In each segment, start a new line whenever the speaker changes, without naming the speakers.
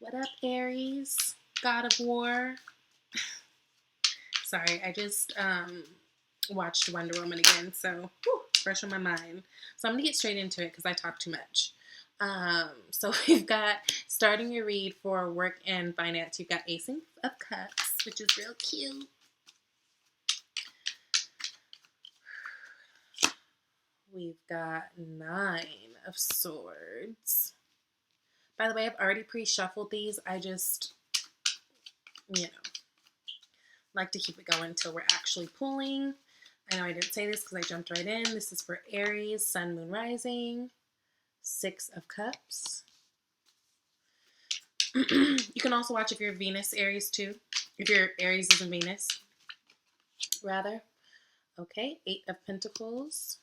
What up, Aries? God of War. Sorry, I just watched Wonder Woman again, so fresh on my mind. So I'm gonna get straight into it because I talk too much. So we've got starting your read for work and finance. You've got Ace of Cups, which is real cute. We've got Nine of Swords. By the way, I've already pre-shuffled these. I just, like to keep it going until we're actually pulling. I know I didn't say this because I jumped right in. This is for Aries, Sun, Moon, Rising. Six of Cups. You can also watch if you're Venus Aries too. If your Aries is in Venus, rather. Okay, Eight of Pentacles.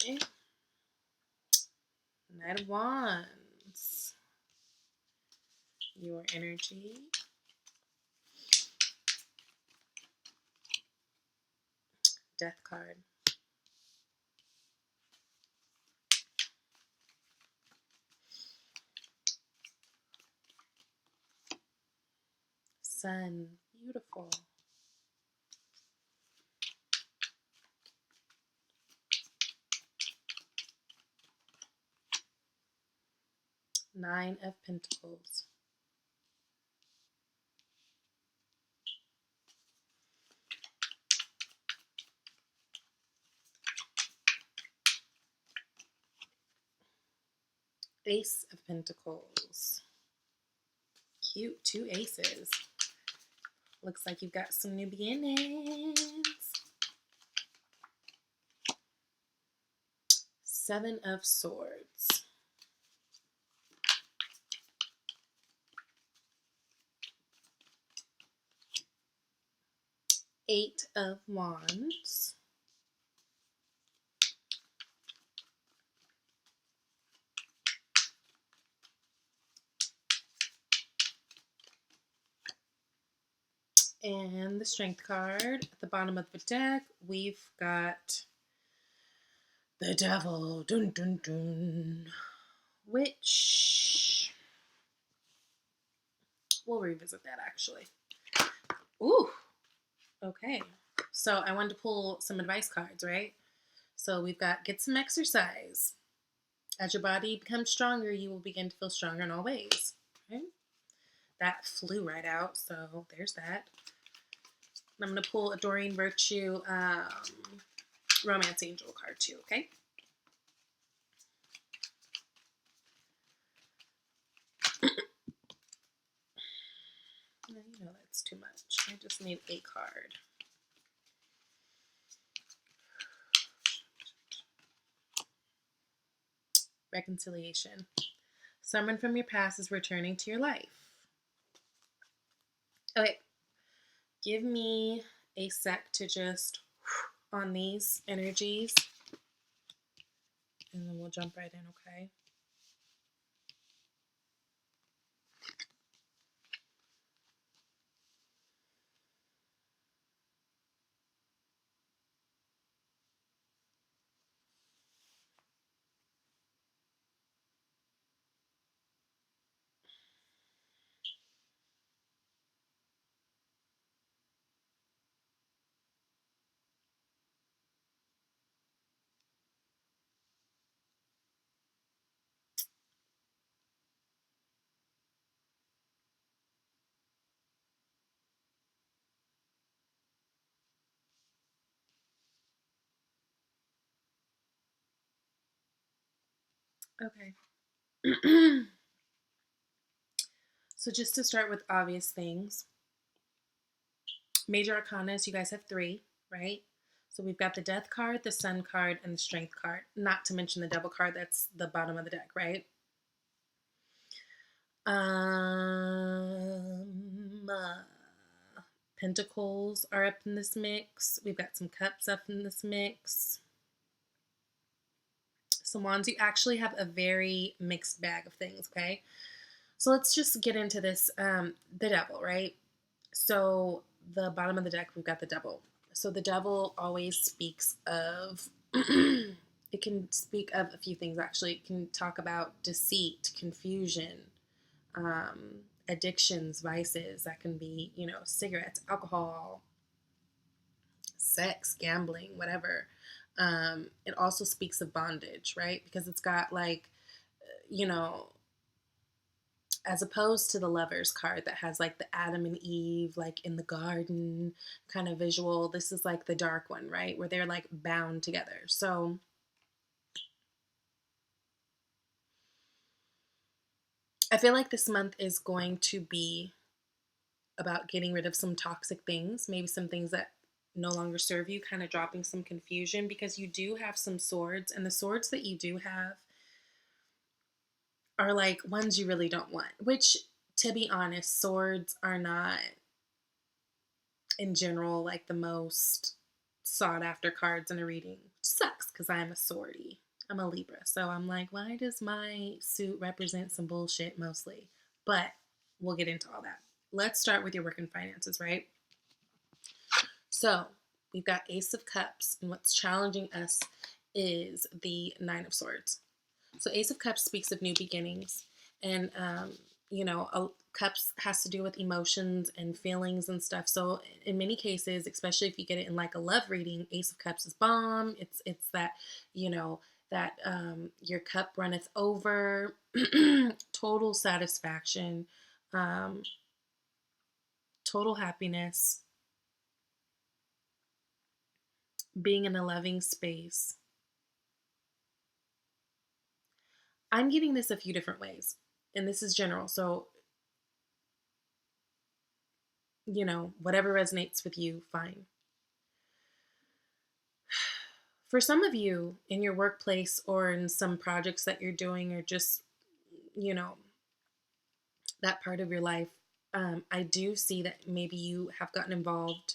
Okay. Knight of Wands. Your energy. Death card. Sun. Beautiful. Nine of Pentacles. Ace of Pentacles. Cute. Two aces. Looks like you've got some new beginnings. Seven of Swords. Eight of Wands. And the Strength card. At the bottom of the deck, we've got the Devil. Dun, dun, dun. Which we'll revisit that actually. Ooh. Okay. So I wanted to pull some advice cards, right? So we've got get some exercise. As your body becomes stronger, you will begin to feel stronger in all ways. Right? That flew right out, so there's that. I'm going to pull a Doreen Virtue Romance Angel card too, okay? No, you know that's too much. I just need a card. Reconciliation. Someone from your past is returning to your life. Okay. Give me a sec to just on these energies. And then we'll jump right in, okay? Okay. So just to start with obvious things, major arcanas, you guys have three, right? So we've got the Death card, the Sun card, and the Strength card. Not to mention the Devil card, that's the bottom of the deck, right? Pentacles are up in this mix. We've got some Cups up in this mix. Some Wands. You actually have a very mixed bag of things, okay? So let's just get into this. The Devil, right? So the bottom of the deck, we've got the Devil. So the Devil always speaks of It can speak of a few things actually. It can talk about deceit, confusion, um, addictions, vices. That can be, cigarettes, alcohol, sex, gambling, whatever. It also speaks of bondage, right? Because it's got like, you know, as opposed to the lovers card that has like the Adam and Eve like in the garden kind of visual, this is like the dark one, right, where they're like bound together. So I feel like this month is going to be about getting rid of some toxic things, maybe some things that no longer serve you, kind of dropping some confusion, because you do have some swords, and the swords that you do have are like ones you really don't want, which, to be honest, swords are not in general like the most sought after cards in a reading. Which sucks because I'm a swordy. I'm a Libra. So I'm like, why does my suit represent some bullshit mostly? But we'll get into all that. Let's start with your work and finances, right? So we've got Ace of Cups, and what's challenging us is the Nine of Swords. So Ace of Cups speaks of new beginnings, and cups has to do with emotions and feelings and stuff. So in many cases, especially if you get it in like a love reading, Ace of Cups is bomb. It's that, that your cup runneth over, total satisfaction, total happiness, being in a loving space. I'm getting this a few different ways, and this is general. So, whatever resonates with you, fine. For some of you in your workplace or in some projects that you're doing, or just, that part of your life, I do see that maybe you have gotten involved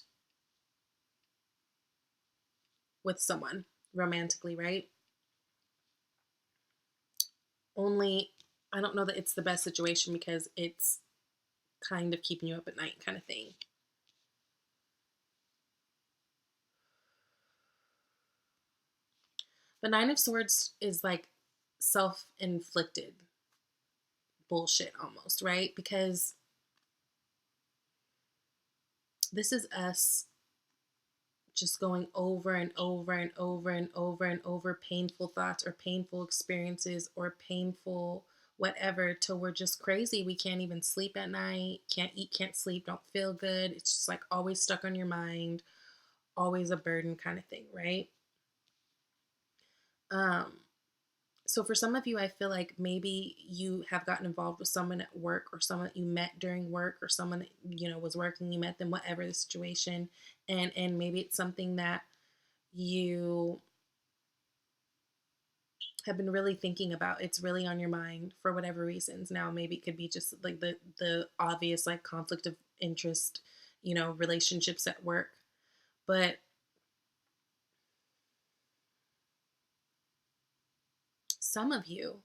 with someone romantically, right? Only, I don't know that it's the best situation because it's kind of keeping you up at night kind of thing. The Nine of Swords is like self-inflicted bullshit almost, right? Because this is us just going over and over and over and over and over painful thoughts or painful experiences or painful whatever till we're just crazy. We can't even sleep at night, can't eat, can't sleep, don't feel good. It's just like always stuck on your mind, always a burden kind of thing, right? So for some of you, I feel like maybe you have gotten involved with someone at work, or someone that you met during work, or someone that, was working, you met them, whatever the situation. And maybe it's something that you have been really thinking about. It's really on your mind for whatever reasons. Now, maybe it could be just like the obvious like conflict of interest, relationships at work. But some of you,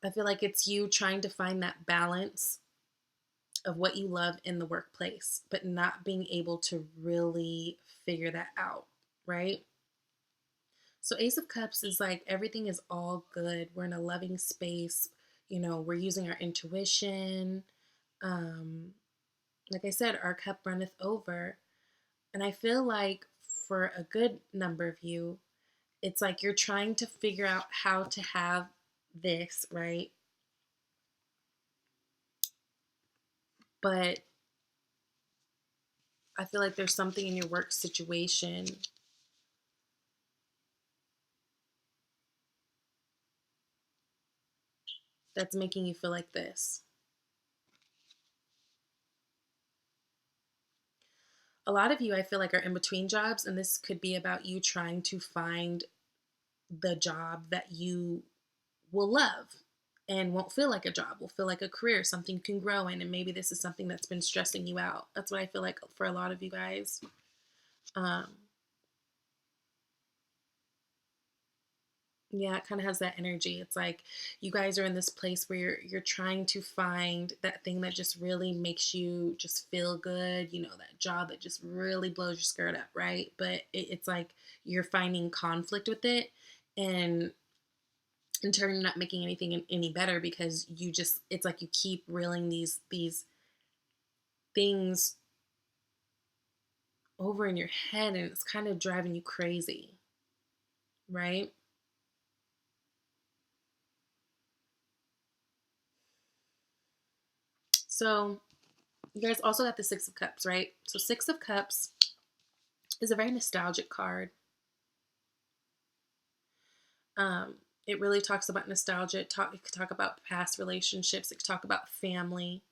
I feel like it's you trying to find that balance of what you love in the workplace, but not being able to really figure that out, right? So Ace of Cups is like everything is all good. We're in a loving space. We're using our intuition. Like I said, our cup runneth over. And I feel like for a good number of you, it's like you're trying to figure out how to have this, right? But I feel like there's something in your work situation that's making you feel like this. A lot of you, I feel like, are in between jobs, and this could be about you trying to find the job that you will love and won't feel like a job, will feel like a career, something you can grow in. And maybe this is something that's been stressing you out. That's what I feel like for a lot of you guys. Um, Yeah, it kind of has that energy. It's like you guys are in this place where you're trying to find that thing that just really makes you just feel good, that job that just really blows your skirt up, right? But it's like you're finding conflict with it, and in turn you're not making anything any better because it's like you keep reeling these things over in your head, and it's kind of driving you crazy, right? So you guys also got the Six of Cups, right? So Six of Cups is a very nostalgic card. Um, it really talks about nostalgia. It could talk about past relationships. It could talk about family.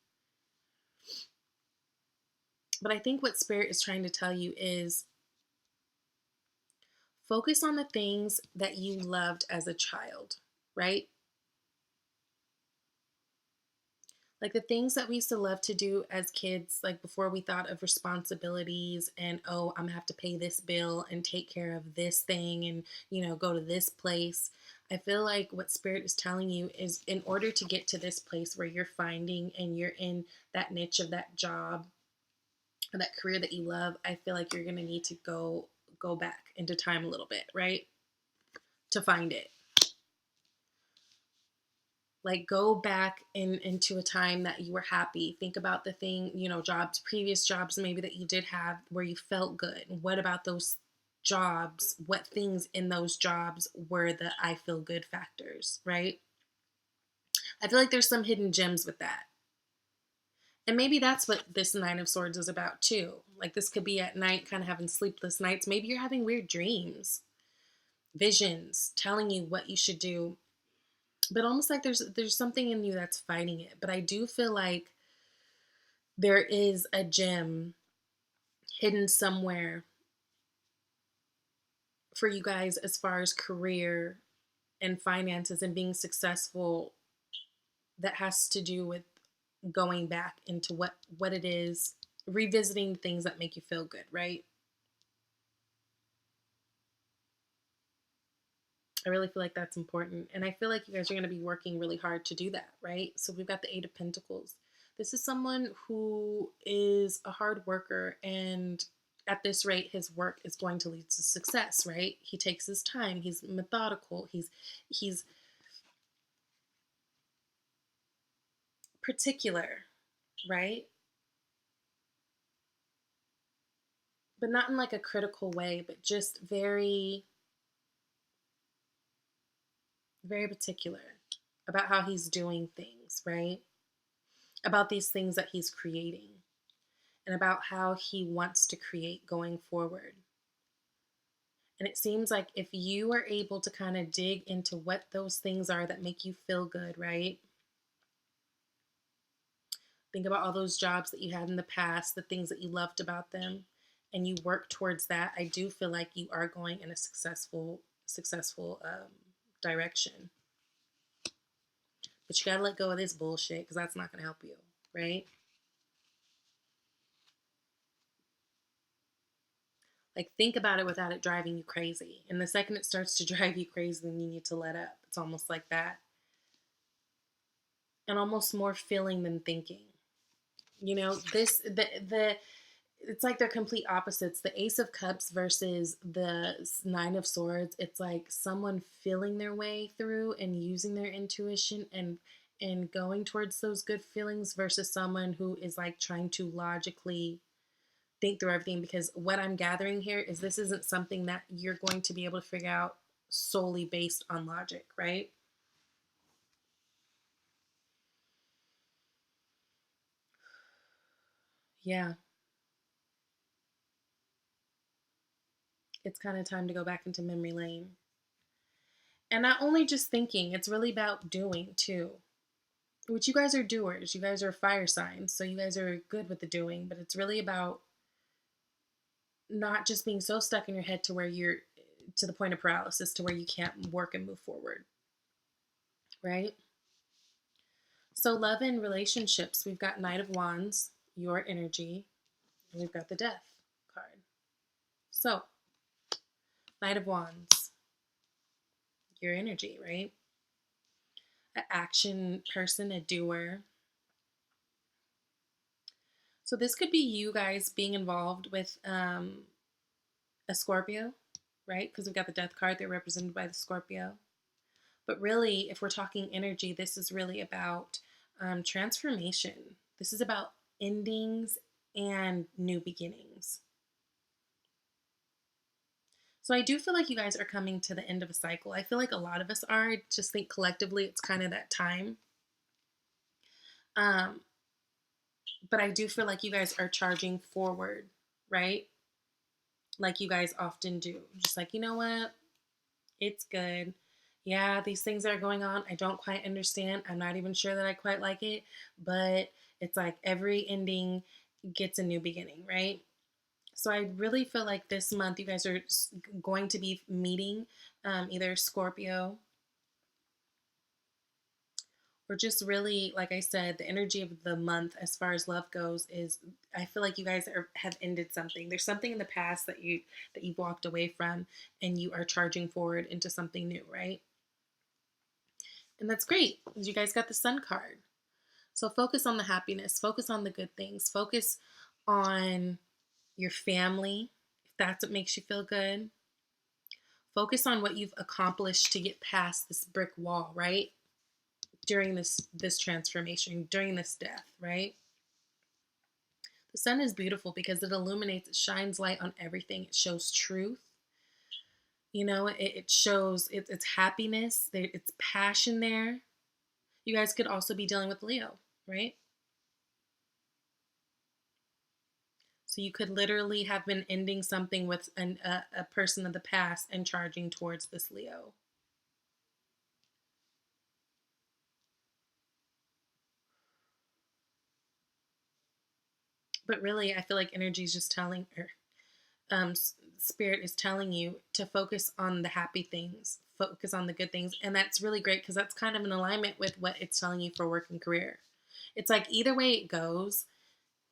But I think what Spirit is trying to tell you is focus on the things that you loved as a child, right? Like the things that we used to love to do as kids, like before we thought of responsibilities and, oh, I'm gonna have to pay this bill and take care of this thing and, go to this place. I feel like what Spirit is telling you is in order to get to this place where you're finding and you're in that niche of that job or that career that you love, I feel like you're gonna need to go back into time a little bit, right? To find it. Like go back into a time that you were happy. Think about the thing, previous jobs maybe that you did have where you felt good. What about those jobs? What things in those jobs were the I feel good factors, right? I feel like there's some hidden gems with that. And maybe that's what this Nine of Swords is about too. Like this could be at night, kind of having sleepless nights. Maybe you're having weird dreams, visions, telling you what you should do, but almost like there's something in you that's fighting it. But I do feel like there is a gem hidden somewhere for you guys as far as career and finances and being successful that has to do with going back into what it is, revisiting things that make you feel good, right? I really feel like that's important. And I feel like you guys are going to be working really hard to do that, right? So we've got the Eight of Pentacles. This is someone who is a hard worker, and at this rate, his work is going to lead to success, right? He takes his time. He's methodical. He's particular, right? But not in like a critical way, but just very, very particular about how he's doing things, right? About these things that he's creating and about how he wants to create going forward. And it seems like if you are able to kind of dig into what those things are that make you feel good, right? Think about all those jobs that you had in the past, the things that you loved about them, and you work towards that. I do feel like you are going in a successful direction. But you got to let go of this bullshit because that's not going to help you, right? Like, think about it without it driving you crazy. And the second it starts to drive you crazy, then you need to let up. It's almost like that. And almost more feeling than thinking. The it's like they're complete opposites. The Ace of Cups versus the Nine of Swords. It's like someone feeling their way through and using their intuition and going towards those good feelings versus someone who is like trying to logically think through everything, because what I'm gathering here is this isn't something that you're going to be able to figure out solely based on logic, right? Yeah, it's kind of time to go back into memory lane. And not only just thinking, it's really about doing too. Which you guys are doers. You guys are fire signs, so you guys are good with the doing, but it's really about not just being so stuck in your head to where you're to the point of paralysis to where you can't work and move forward, right? So love and relationships, we've got Knight of Wands, your energy, and we've got the Death card. So, Knight of Wands, your energy, right? An action person, a doer. So this could be you guys being involved with a Scorpio, right? Because we've got the death card, they're represented by the Scorpio. But really, if we're talking energy, this is really about transformation. This is about endings and new beginnings. So I do feel like you guys are coming to the end of a cycle. I feel like a lot of us are. I just think collectively it's kind of that time. Um, but I do feel like you guys are charging forward, right? Like you guys often do. Just like, you know what? It's good. Yeah, these things that are going on, I don't quite understand. I'm not even sure that I quite like it, but it's like every ending gets a new beginning, right? So I really feel like this month you guys are going to be meeting either Scorpio or just really, like I said, the energy of the month as far as love goes is I feel like you guys have ended something. There's something in the past that you've walked away from and you are charging forward into something new, right? And that's great. You guys got the Sun card. So focus on the happiness, focus on the good things, focus on your family, if that's what makes you feel good. Focus on what you've accomplished to get past this brick wall, right? During this transformation, during this death, right? The sun is beautiful because it illuminates, it shines light on everything. It shows truth. You know, it shows it's happiness, it's passion there. You guys could also be dealing with Leo, right? So you could literally have been ending something with a person of the past and charging towards this Leo. But really, I feel like energy is just telling, or spirit is telling you to focus on the happy things, focus on the good things. And that's really great because that's kind of in alignment with what it's telling you for work and career. It's like either way it goes,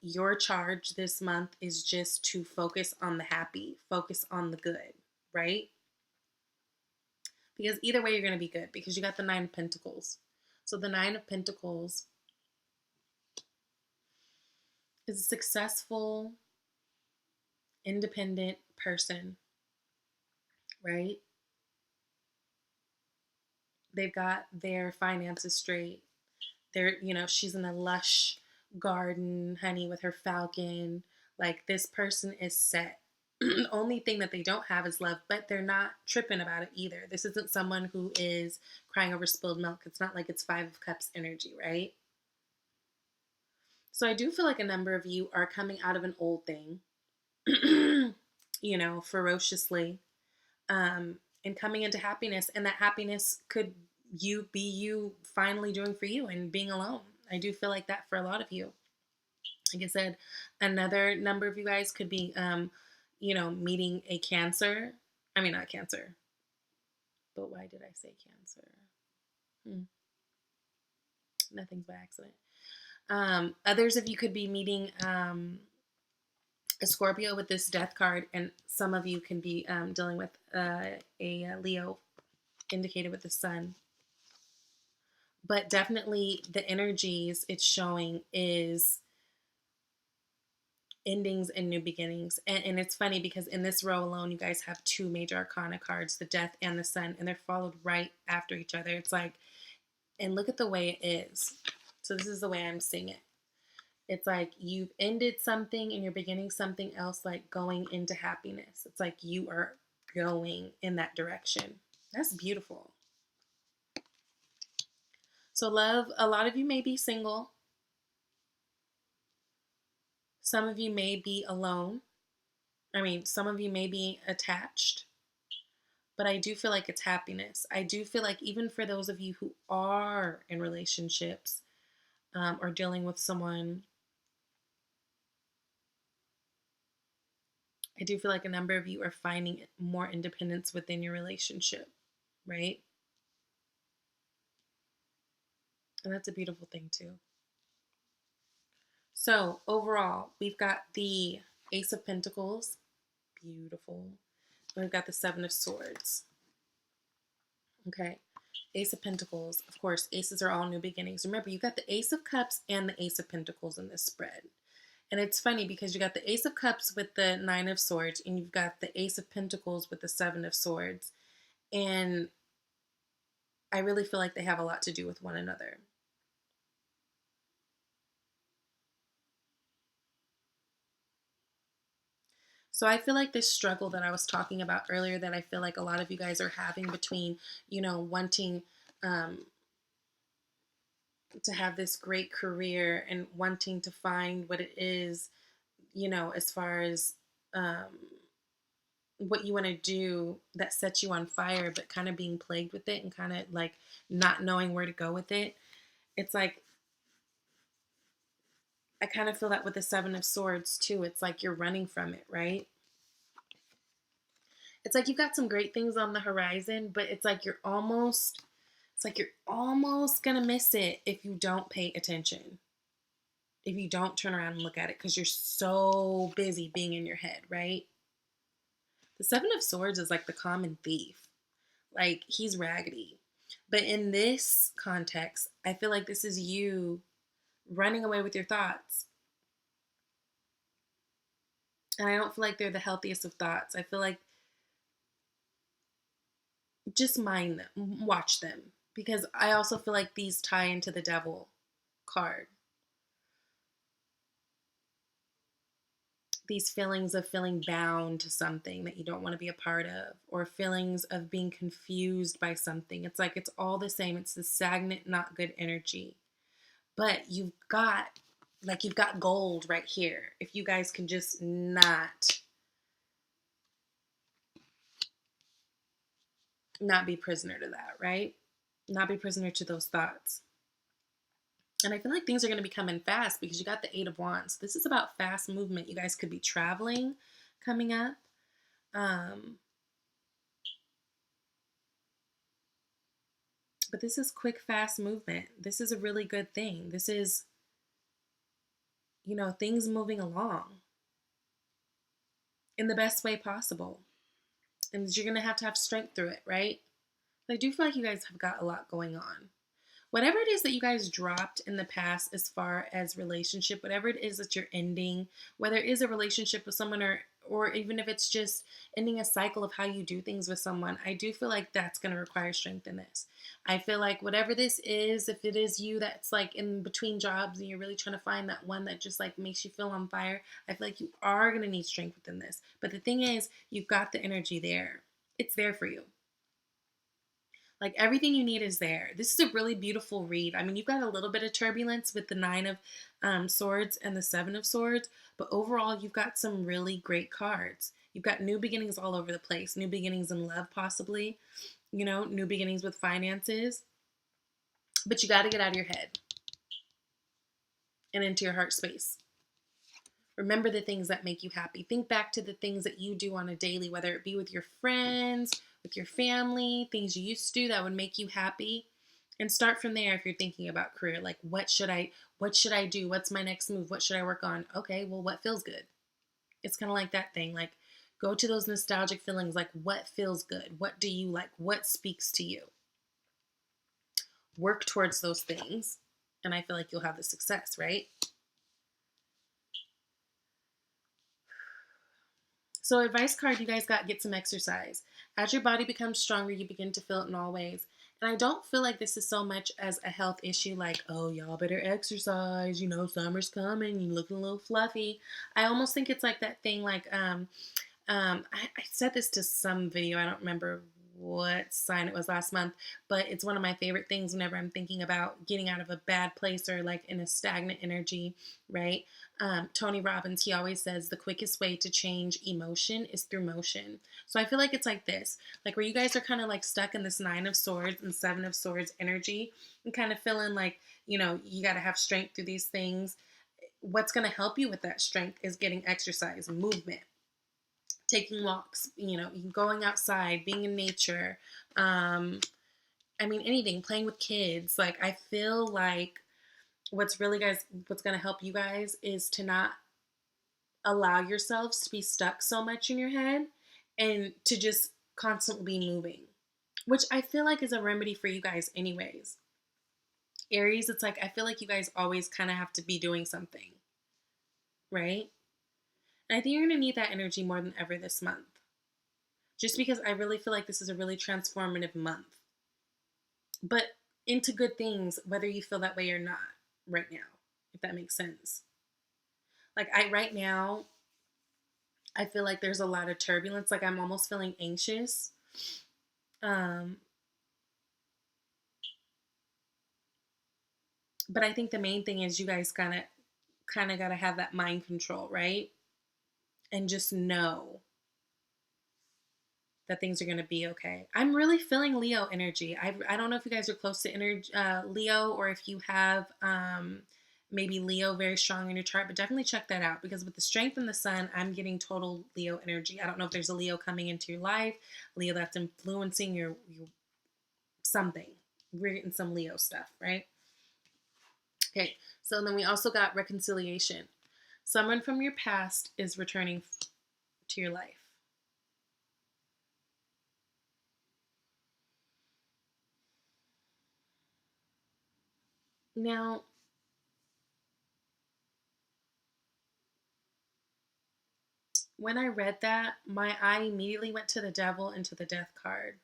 your charge this month is just to focus on the happy, focus on the good, right? Because either way you're going to be good because you got the Nine of Pentacles. So the Nine of Pentacles is a successful, independent person, right? They've got their finances straight. She's in a lush garden, honey, with her falcon. Like this person is set. The only thing that they don't have is love, but they're not tripping about it either. This isn't someone who is crying over spilled milk. It's not like it's Five of Cups energy, right? So I do feel like a number of you are coming out of an old thing, ferociously, and coming into happiness. And that happiness could be you finally doing for you and being alone. I do feel like that for a lot of you. Like I said, another number of you guys could be, meeting a Cancer. I mean, not Cancer. But why did I say Cancer? Nothing's by accident. Others of you could be meeting a Scorpio with this death card, and some of you can be dealing with a Leo indicated with the sun. But definitely the energies it's showing is endings and new beginnings. And it's funny because in this row alone, you guys have two major arcana cards, the death and the sun, and they're followed right after each other. It's like, and look at the way it is. So this is the way I'm seeing it. It's like you've ended something and you're beginning something else, like going into happiness. It's like you are going in that direction. That's beautiful. So love, a lot of you may be single. Some of you may be alone. Some of you may be attached. But I do feel like it's happiness. I do feel like even for those of you who are in relationships or dealing with someone, I do feel like a number of you are finding more independence within your relationship, right? And that's a beautiful thing too. So overall, we've got the Ace of Pentacles, beautiful. And we've got the Seven of Swords. Okay. Ace of Pentacles. Of course, aces are all new beginnings. Remember, you got the Ace of Cups and the Ace of Pentacles in this spread. And it's funny because you got the Ace of Cups with the Nine of Swords, and you've got the Ace of Pentacles with the Seven of Swords. And I really feel like they have a lot to do with one another. So I feel like this struggle that I was talking about earlier, that I feel like a lot of you guys are having between, wanting to have this great career and wanting to find what it is, as far as what you want to do that sets you on fire, but kind of being plagued with it and kind of like not knowing where to go with it. It's like, I kind of feel that with the Seven of Swords too. It's like you're running from it, right? It's like you've got some great things on the horizon, but it's like you're almost gonna miss it if you don't pay attention. If you don't turn around and look at it, because you're so busy being in your head, right? The Seven of Swords is like the common thief. Like, he's raggedy. But in this context, I feel like this is you running away with your thoughts. And I don't feel like they're the healthiest of thoughts. I feel like just mind them, watch them. Because I also feel like these tie into the devil card. These feelings of feeling bound to something that you don't want to be a part of, or feelings of being confused by something. It's like it's all the same. It's the stagnant, not good energy. But you've got gold right here. If you guys can just not be prisoner to that, right? Not be prisoner to those thoughts. And I feel like things are going to be coming fast because you got the Eight of Wands. This is about fast movement. You guys could be traveling coming up. But this is quick, fast movement. This is a really good thing. This is, things moving along in the best way possible. And you're going to have strength through it, right? But I do feel like you guys have got a lot going on. Whatever it is that you guys dropped in the past as far as relationship, whatever it is that you're ending, whether it is a relationship with someone or even if it's just ending a cycle of how you do things with someone, I do feel like that's going to require strength in this. I feel like whatever this is, if it is you that's like in between jobs and you're really trying to find that one that just like makes you feel on fire, I feel like you are going to need strength within this. But the thing is, you've got the energy there. It's there for you. Like, everything you need is there. This is a really beautiful read. I mean, you've got a little bit of turbulence with the Nine of Swords and the Seven of Swords, but overall, you've got some really great cards. You've got new beginnings all over the place. New beginnings in love, possibly. New beginnings with finances. But you got to get out of your head and into your heart space. Remember the things that make you happy. Think back to the things that you do on a daily, whether it be with your friends, with your family, things you used to do that would make you happy. And start from there if you're thinking about career. Like, what should I do? What's my next move? What should I work on? Okay, well, what feels good? It's kind of like that thing. Like, go to those nostalgic feelings. Like, what feels good? What do you like? What speaks to you? Work towards those things. And I feel like you'll have the success, right? So advice card, you guys got, get some exercise. As your body becomes stronger, you begin to feel it in all ways. And I don't feel like this is so much as a health issue, like, oh, y'all better exercise, summer's coming, you're looking a little fluffy. I almost think it's like that thing, like, I said this to some video, I don't remember what sign it was last month, but it's one of my favorite things whenever I'm thinking about getting out of a bad place or like in a stagnant energy, right? Tony Robbins, he always says the quickest way to change emotion is through motion. So I feel like it's like this, like where you guys are kind of like stuck in this Nine of Swords and Seven of Swords energy and kind of feeling like, you got to have strength through these things. What's going to help you with that strength is getting exercise, movement, taking walks, going outside, being in nature. Anything, playing with kids. Like, I feel like what's going to help you guys is to not allow yourselves to be stuck so much in your head and to just constantly be moving, which I feel like is a remedy for you guys anyways. Aries, it's like I feel like you guys always kind of have to be doing something, right? And I think you're going to need that energy more than ever this month. Just because I really feel like this is a really transformative month. But into good things, whether you feel that way or not right now, if that makes sense. Like right now, I feel like there's a lot of turbulence. Like I'm almost feeling anxious. But I think the main thing is you guys kind of got to have that mind control, right? And just know that things are going to be okay. I'm really feeling Leo energy. I don't know if you guys are close to Leo, or if you have maybe Leo very strong in your chart, but definitely check that out, because with the strength in the sun, I'm getting total Leo energy. I don't know if there's a Leo coming into your life, Leo that's influencing your something. We're getting some Leo stuff, right? Okay, so then we also got reconciliation. Someone from your past is returning to your life. Now, when I read that, my eye immediately went to the devil and to the death card.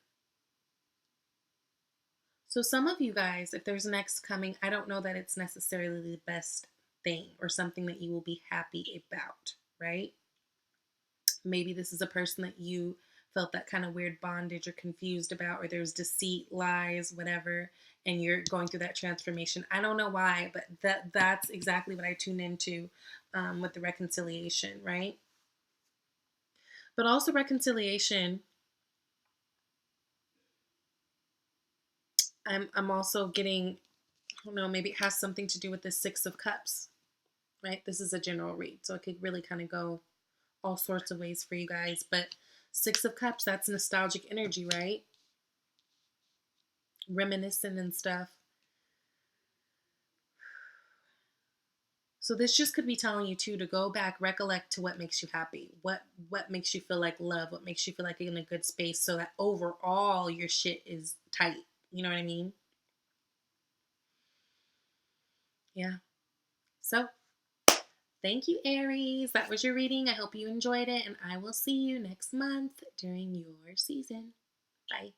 So some of you guys, if there's an ex coming, I don't know that it's necessarily the best thing or something that you will be happy about, right? Maybe this is a person that you felt that kind of weird bondage or confused about, or there's deceit, lies, whatever, and you're going through that transformation. I don't know why, but that's exactly what I tune into with the reconciliation, right? But also reconciliation, I'm also getting, I don't know, maybe it has something to do with the Six of Cups, right? This is a general read, so it could really kind of go all sorts of ways for you guys. But Six of Cups, that's nostalgic energy, right? Reminiscent and stuff. So this just could be telling you too to go back, recollect to what makes you happy, what makes you feel like love, what makes you feel like you're in a good space, so that overall your shit is tight. You know what I mean? Yeah. So thank you, Aries. That was your reading. I hope you enjoyed it, and I will see you next month during your season. Bye.